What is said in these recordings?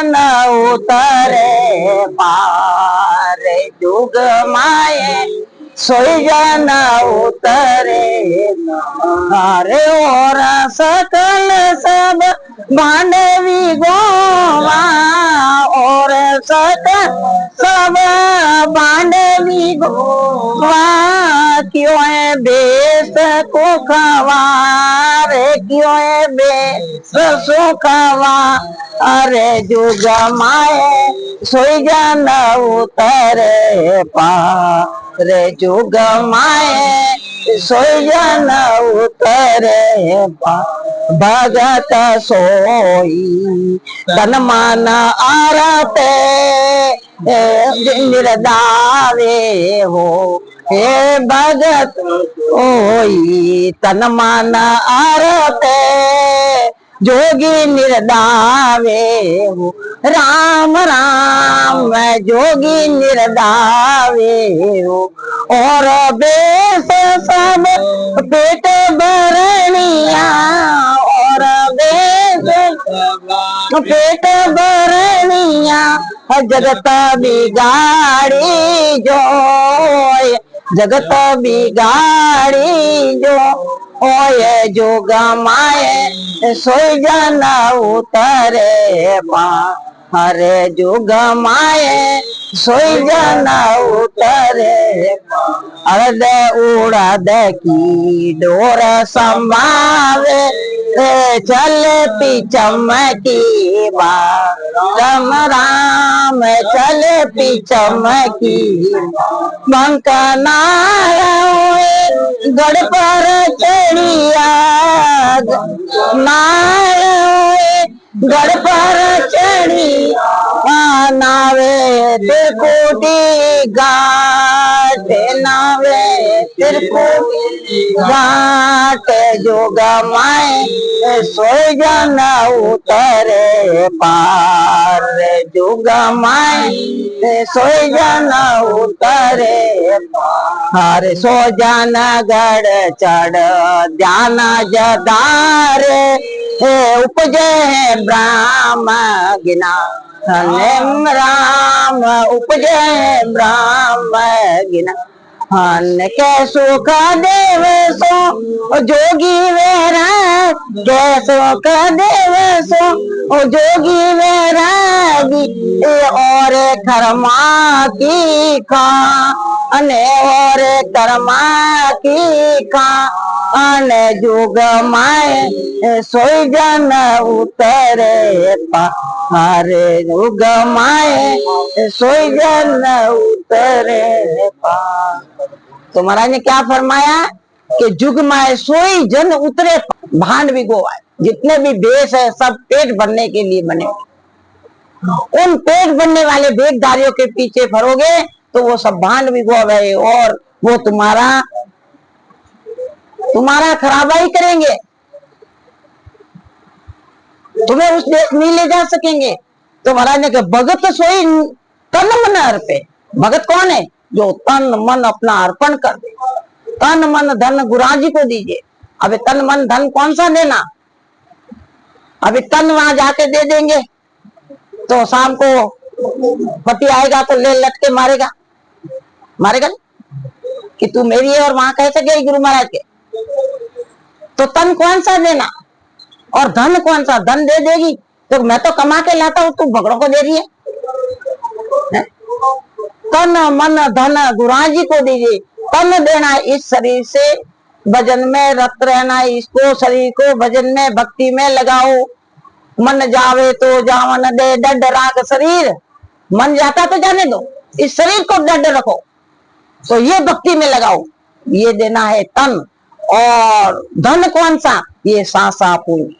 जन उतरे पार जुग माए सोई जन उतरे अरे और सकल सब भांडवी गोवा और सकल सब भांडवी गोवा क्यों है बेस को खवारे क्यों है बेस सो खवा अरे जुग माए सोई जन उतरे पारे जुग माए सोई जन उतरे भगत सोई तन मन आरते निर्दावे हो हे भगत ओई तन मन आरते जोगी निर्दावे हो राम राम जोगी निर्दावे हो और बेस सब पेट भरनिया और बेस पेट भरनिया जगत बिगाड़ी जो जगत बिगाड़ी जो ओए जोग माए सोई जन उतरे हरे जुग माए सोई जन उतरे अर्ध उड़द की डोर संभावे चल चमकी राम राम चल चमकी मंकना गढ़ पर चढ़िया गढ़ पर चढ़ी नावे त्रिकुटी घाट नावे त्रिकुटी घाट जोग माए सोई जन उतरे पार जुग माए सोई जन उतरे हर सो जन गढ़ चढ़ ध्यान जदार उपजे ब्राह्म गिना राम उपजे ब्राह्म गिना हन के सुख देव सो जोगी वेरा के सुख देव सो जोगी वैरागी और कर्मा की खा अने और कर्मा की खा अने जुग माए सोई जन उतरे हरे जुग माए सोई जन उतरे तो महाराज ने क्या फरमाया कि जुग माए सोई जन उतरे भांड भी गोवा जितने भी देश है सब पेट भरने के लिए बने उन पेट भरने वाले भेदधारियों के पीछे फरोगे तो वो सब भांड भी गोवे और वो तुम्हारा खराबा ही करेंगे तुम्हें उस देश नहीं ले जा सकेंगे। तो महाराज ने कहा भगत सोई तन मन अर्पे भगत कौन है जो तन मन अपना अर्पण कर दे तन मन धन गुराज जी को दीजिए। अबे तन मन धन कौन सा देना अभी तन वहां जाके दे देंगे तो शाम को पति आएगा तो ले लटके मारेगा मारेगा कि तू मेरी है और वहां कैसे गई गुरु महाराज के। तो तन कौन सा देना और धन कौन सा धन दे देगी तो मैं तो कमा के लाता हूं तू भगड़ों को दे रही है। तन मन धन गुराज जी को दीजिए। तन देना इस शरीर से भजन में रत रहना इसको शरीर को भजन में भक्ति में लगाओ। मन जावे तो जावन दे डड राख शरीर मन जाता तो जाने दो इस शरीर को डड रखो तो ये भक्ति में लगाओ। ये देना है तन और धन कौन सा ये सांसा पूंजी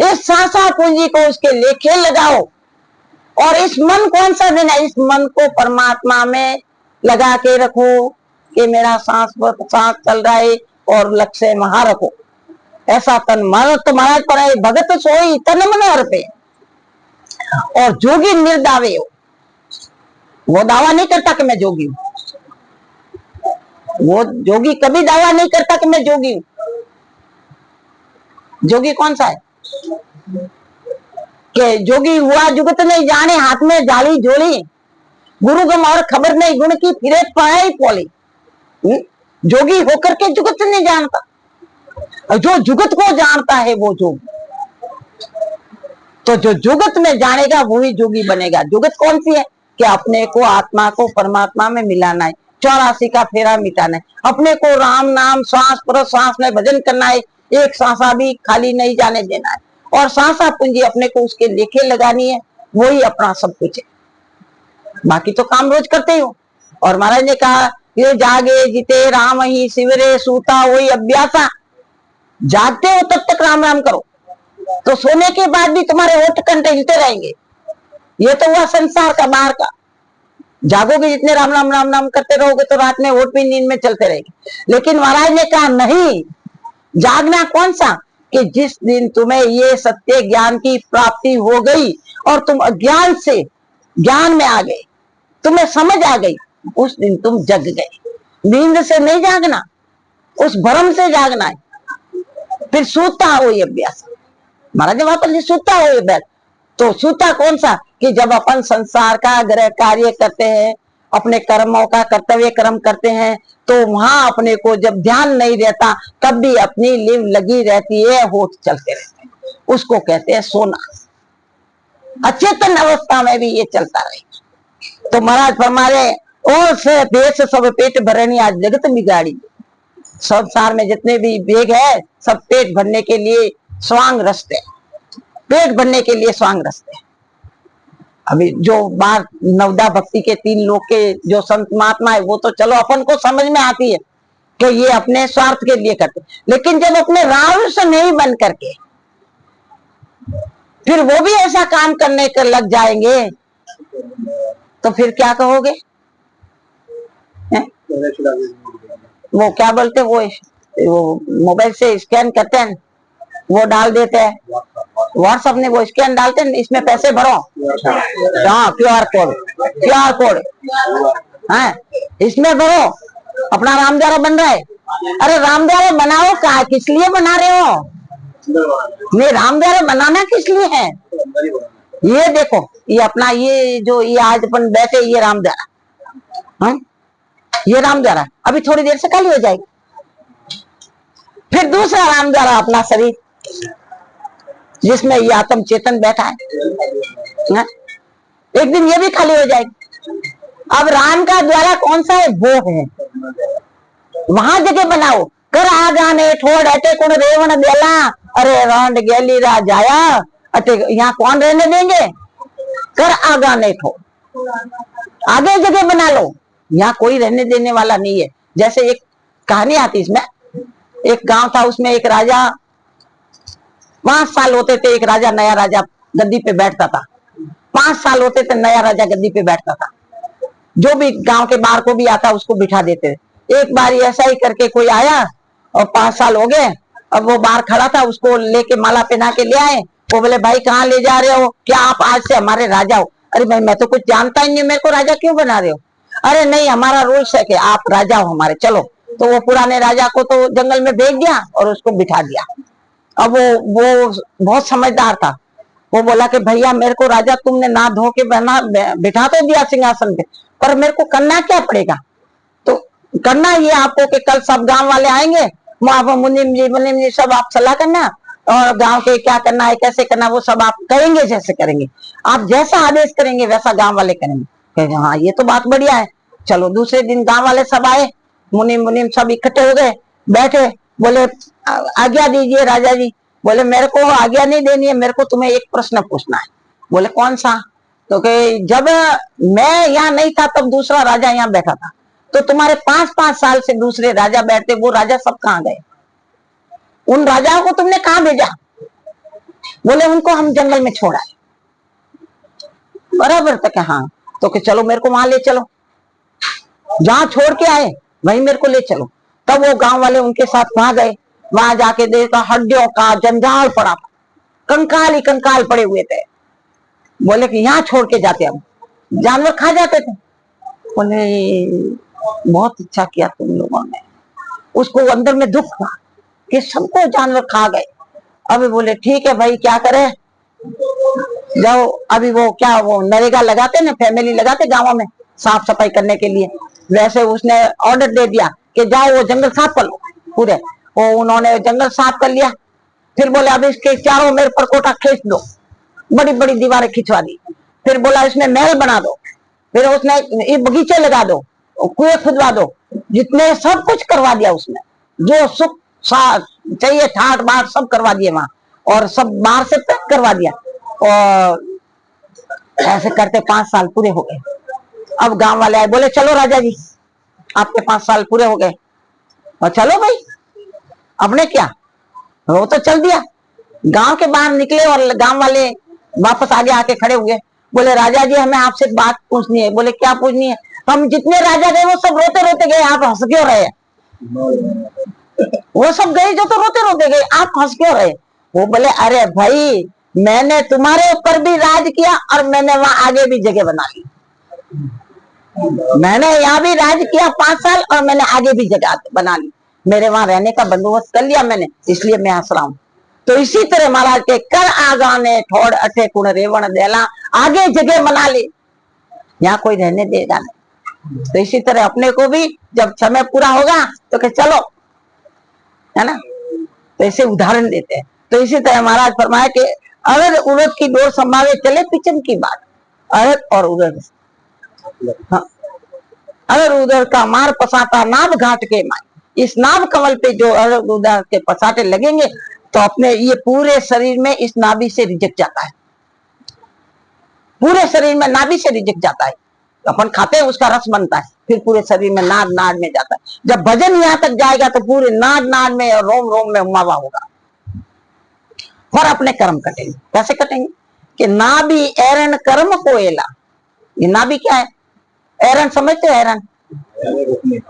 इस सांसा पूंजी को उसके लेखे लगाओ। और इस मन कौन सा देना इस मन को परमात्मा में लगा के रखो कि मेरा सांस चल रहा है और लक्ष्य महा रखो ऐसा तन मन तो महाराज पर है। भगत सोई तन मन अर्पे और जोगी निर्दावे हो वो दावा नहीं करता कि मैं जोगी हूं वो जोगी कभी दावा नहीं करता कि मैं जोगी हूं। जोगी कौन सा है कि जोगी हुआ जुगत नहीं जाने, हाथ में जाली झोली, गुरु गम और खबर नहीं, गुण की फिरे पाए पोली। जोगी होकर के जुगत नहीं जानता, और जो जुगत को जानता है वो जोगी। तो जो जुगत में जानेगा वही जोगी बनेगा। जुगत कौन सी है? कि अपने को आत्मा को परमात्मा में मिलाना है, 84 का फेरा मिटाना है, अपने को राम नाम श्वास पर श्वास में भजन करना है, एक सांसा भी खाली नहीं जाने देना है, और सांसा पूंजी अपने को उसके लेखे लगानी है, वही अपना सब कुछ है। बाकी तो काम रोज करते ही हो। और महाराज ने कहा ये जागे जीते राम ही शिवरे सूता वही अभ्यासा। जागते हो तब तक राम राम करो, तो सोने के बाद भी तुम्हारे होठ कंठ हिलते रहेंगे। ये तो हुआ संसार का, बाहर का। जागोगे जितने राम राम राम राम करते रहोगे तो रात में होठ भी नींद में चलते रहेंगे। लेकिन महाराज ने कहा नहीं, जागना कौन सा? कि जिस दिन तुम्हें ये सत्य ज्ञान की प्राप्ति हो गई और तुम अज्ञान से ज्ञान में आ गए, तुम्हें समझ आ गई, उस दिन तुम जग गए। नींद से नहीं जागना, उस भ्रम से जागना है। फिर सूता हो ये अभ्यास। महाराज वहां पर सूता हो ये अभ्यास। तो सूता कौन सा? कि जब अपन संसार का ग्रह कार्य करते हैं, अपने कर्मों का कर्तव्य कर्म करते हैं, तो वहां अपने को जब ध्यान नहीं रहता तब भी अपनी लिव लगी रहती है, होठ चलते रहते हैं, उसको कहते हैं सोना। अचेतन अवस्था में भी ये चलता रहेगा। तो महाराज फरमाए और से देश सब पेट भरनी आज जगत बिगाड़ी। संसार में जितने भी वेग है सब पेट भरने के लिए स्वांग रस्ते, पेट भरने के लिए स्वांग रस्ते। अभी जो बात नवदा भक्ति के 3 लोग के जो संत महात्मा है वो तो चलो अपन को समझ में आती है कि ये अपने स्वार्थ के लिए करते, लेकिन जब अपने राव से नहीं बन करके फिर वो भी ऐसा काम करने कर लग जाएंगे तो फिर क्या कहोगे? वो क्या बोलते, वो मोबाइल से स्कैन करते हैं, वो डाल देते हैं व्हाट्सएप में, वो स्कैन डालते हैं, इसमें पैसे भरो, हाँ QR कोड है, इसमें भरो, अपना रामद्वारा बन रहा है। अरे रामद्वारा बनाओ का, किस लिए बना रहे हो? नहीं, रामद्वारा बनाना किस लिए है? ये देखो, ये अपना ये जो ये आज अपन बैठे, ये रामद्वारा, ये रामद्वारा अभी थोड़ी देर से खाली हो जाएगी। फिर दूसरा रामद्वारा अपना शरीर, जिसमें ये आत्म चेतन बैठा है, एक दिन ये भी खाली हो जाएगी। अब राम का द्वारा कौन सा है? वो है। वहां जगह बनाओ, कर आ जाने ठोड़ अटे कौन रेवण देला, अरे रांड गैली रा जाया अटे, यहाँ कौन रहने देंगे? कर आगा ने ठोड़, आगे जगह बना लो, यहाँ कोई रहने देने वाला नहीं है। जैसे एक कहानी आती इसमें, एक गांव था, उसमें एक राजा, 5 साल होते थे, एक राजा नया राजा गद्दी पे बैठता था। 5 साल होते थे, नया राजा गद्दी पे बैठता था। जो भी गांव के बाहर को भी आता उसको बिठा देते थे। एक बार ऐसा ही करके कोई आया और 5 साल हो गए, अब वो बाहर खड़ा था, उसको लेके माला पहना के ले आए। वो बोले भाई कहाँ ले जा रहे हो? क्या आप आज से हमारे राजा हो? अरे भाई मैं तो कुछ जानता ही नहीं, मेरे को राजा क्यों बना रहे हो? अरे नहीं, हमारा रूल्स है कि आप राजा हो हमारे, चलो। तो वो पुराने राजा को तो जंगल में भेज दिया और उसको बिठा दिया। अब वो बहुत समझदार था। वो बोला कि भैया मेरे को राजा तुमने ना धो के बिठा तो दिया सिंहासन पे, पर मेरे को करना क्या पड़ेगा? तो करना ये आपको कि कल सब गांव वाले आएंगे, मुनीम जी सब आप सलाह करना, और गांव के क्या करना है कैसे करना वो सब आप करेंगे, जैसे करेंगे आप, जैसा आदेश करेंगे वैसा गांव वाले करेंगे। हाँ ये तो बात बढ़िया है। चलो दूसरे दिन गांव वाले सब आए, मुनीम सब इकट्ठे हो गए, बैठे, बोले आज्ञा दीजिए राजा जी। बोले मेरे को आज्ञा नहीं देनी है, मेरे को तुम्हें एक प्रश्न पूछना है। बोले कौन सा? तो कि जब मैं यहाँ नहीं था तब दूसरा राजा यहाँ बैठा था, तो तुम्हारे 5-5 साल से दूसरे राजा बैठते, वो राजा सब कहाँ गए? उन राजाओं को तुमने कहाँ भेजा? बोले उनको हम जंगल में छोड़ा है। बराबर तक हाँ, तो कि चलो मेरे को वहां ले चलो, जहां छोड़ के आए वहीं मेरे को ले चलो। तब वो गांव वाले उनके साथ वहां गए, वहां जाके देखा हड्डियों का जंजाल पड़ा, कंकाल ही कंकाल पड़े हुए थे। बोले कि यहाँ छोड़ के जाते, हम जानवर खा जाते थे। बोले बहुत अच्छा किया तुम लोगों ने। उसको अंदर में दुख था कि सबको जानवर खा गए। अब बोले ठीक है भाई क्या करे, जाओ अभी वो क्या वो नरेगा लगाते ना, फैमिली लगाते गाँव में साफ सफाई करने के लिए, वैसे उसने ऑर्डर दे दिया कि जाओ वो जंगल साफ कर लो पूरे। वो उन्होंने जंगल साफ कर लिया, फिर बोले अब इसके चारों मेरे पर कोटा खींच दो, बड़ी बड़ी दीवारें खिंचवा दी। फिर बोला इसमें महल बना दो, फिर उसने ये बगीचे लगा दो, कुएं खुदवा दो, जितने सब कुछ करवा दिया उसने, जो सुख चाहिए ठाट बाट सब करवा दिए वहां, और सब बाहर से पैक करवा दिया। और ऐसे करते 5 साल पूरे हो गए। अब गांव वाले आए, बोले चलो राजा जी आपके 5 साल पूरे हो गए। और चलो भाई, अपने क्या, वो तो चल दिया। गांव के बाहर निकले और गांव वाले वापस आगे आके खड़े हुए, बोले राजा जी हमें आपसे बात पूछनी है। बोले क्या पूछनी है? हम जितने राजा गए वो सब रोते रोते गए, आप हंस क्यों रहे? वो सब गए जो तो रोते रोते गए, आप हंस क्यों रहे? वो बोले अरे भाई मैंने तुम्हारे ऊपर भी राज किया और मैंने वहां आगे भी जगह बना ली, मैंने यहाँ भी राज किया 5 साल और मैंने आगे भी जगह बना ली, मेरे वहां रहने का बंदोबस्त कर लिया मैंने, इसलिए मैं हंस रहा हूं। तो इसी तरह महाराज के कर आगाने ठोड़ अठे कुण रेवण देला, आगे जगह बना ली, यहाँ कोई रहने देगा नहीं। तो इसी तरह अपने को भी जब समय पूरा होगा तो कि चलो, है ना, तो इसे उदाहरण देते हैं। तो इसी तरह महाराज फरमाया कि अरद उरद की डोर संभावे चले पिचन की बात, अरद और उरद, हाँ, अरद उरद का मार पसाता नाभ घाट के माई, इस नाभ कमल पे जो अरद उरद के पसाटे लगेंगे तो अपने ये पूरे शरीर में इस नाभि से रिजक जाता है, पूरे शरीर में नाभि से रिजक जाता है, अपन खाते हैं उसका रस बनता है, फिर पूरे शरीर में नाड़ नाड़ में जाता है। जब भजन यहाँ तक जाएगा तो पूरे नाड़ नाड़ में और रोम रोम में उमावा होगा, और अपने कर्म कटेंगे। कैसे कटेंगे? कि नाभि एरन कर्म को एला, ये नाभि क्या है? एरन समझते हो? एरन,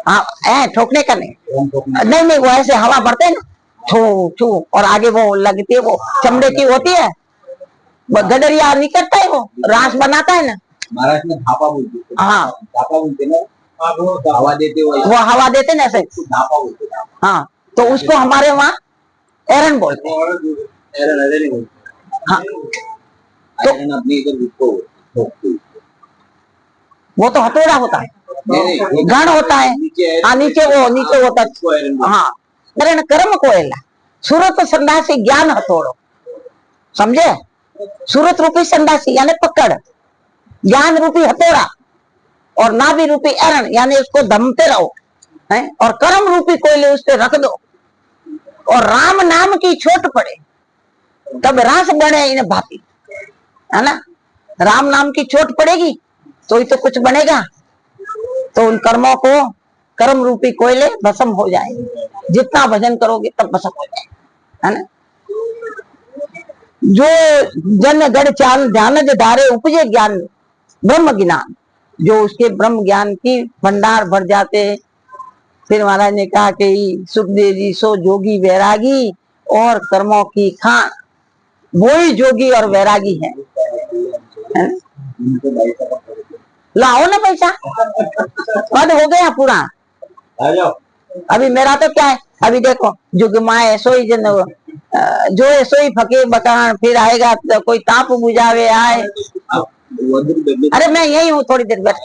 हाँ, ठोकने का नहीं नहीं, वो ऐसे हवा भरते हैं ना, छू छू, और आगे वो लगती है, वो चमड़े की होती है, वो गडरिया निकलता है, वो रास बनाता है ना, महाराष्ट्र में धापा बोलते हैं। हाँ, धापा बोलते हैं ना, वो हवा देते, वो हवा देते ना ऐसे, धापा बोलते हैं। हाँ, तो उसको हमारे वहाँ एरन बोलते हैं। एरन बोलते हैं। हाँ, तो अपने इधर उसको वो तो हथौड़ा होता है, गण होता है, हाँ, नीचे वो नीचे होता है, हाँ, एरन कर्म को एला, सूरत संदासी ज्ञान हथौड़ो, समझे? सूरत रूपी संदासी यानी पकड़, ज्ञान रूपी हथौड़ा, और नाभि रूपी एरन यानी उसको दमते रहो, है, और कर्म रूपी कोयले उस पर रख दो, और राम नाम की छोट पड़े तब रास बने इन्हें भाती, है ना, राम नाम की चोट पड़ेगी तो ही तो कुछ बनेगा। तो उन कर्मों को कर्म रूपी कोयले भस्म हो जाएंगे, जितना भजन करोगे तब भस्म हो जाएगा, है ना। जो जन गढ़ चाल ध्यान धारे उपजे ज्ञान ब्रह्म ज्ञान, जो उसके ब्रह्म ज्ञान की भंडार भर जाते। फिर महाराज ने कहा कि सुखदेव जी सो जोगी वैरागी और कर्मों की खान, वो ही जोगी और वैरागी है। लाओ ना पैसा, पद हो गया पूरा। अभी मेरा तो क्या है, अभी देखो जुगमाए सोई जन जो है सोई फकीर बकान, फिर आएगा तो कोई ताप बुझावे आए। अरे मैं यही हूँ, थोड़ी देर बैठ।